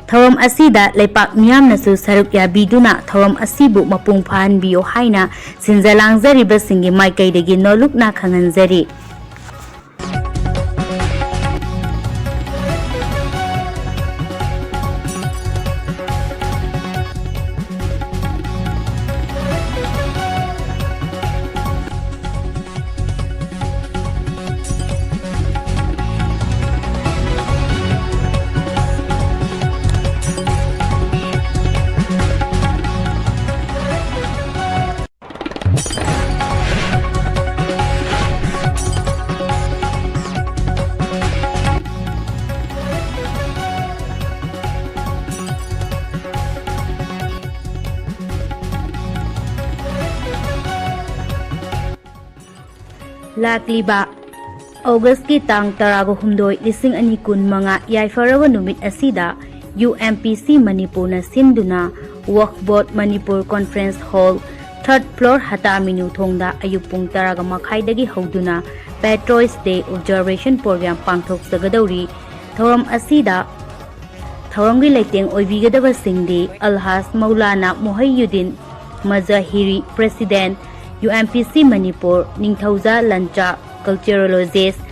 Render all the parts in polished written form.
Thawam asida lepak miyamnasu saruk yabiduna thawam asibu mapung phahanbiyo haina sinjalangzariba singi Maikeidagee Nonlukna Khanghanlakli. Lakliba August ki tang tarago humdoi lising ani kun mga yaifarawa numit asida UMPC-Manipur na sinduna Workboat Manipur Conference Hall 3rd floor hata minu thongda ayupung taraga Maikeidagee hoduna Patriots Day Observation Program pangthok sagadawri. Thawam asida thawamgi leiteng oibigadaba singdi Alhas Maulana Muhayyuddin Mazahiri President UMPC-Manipur Ningthauja Lancha Culturologist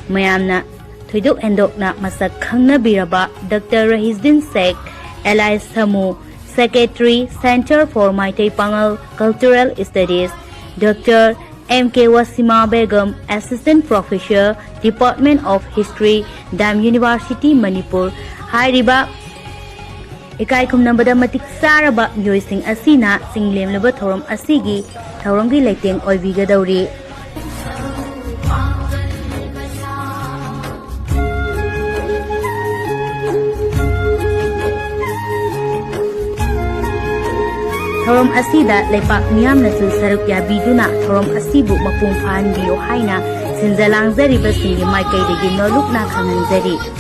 Mayamna Thuiduk Endokna Masak Khangnabiraba Dr. Rahizdin Sheikh Elias Samu Secretary Center for Meitei Pangal Cultural Studies Dr. M.K. Wasima Begum Assistant Professor Department of History Dam University Manipur Hairiba Ikai kumnambada matik saraba myoising asina singlemlaba thoram asigi thoramgi leiteng oibigadawri. Thoram asida lepak miyamnasu saruk yabiduna thoram asibu mapung phahanbiyo haina sinjalangzariba singi Maikeidagee Nonlukna Khanghanlakli.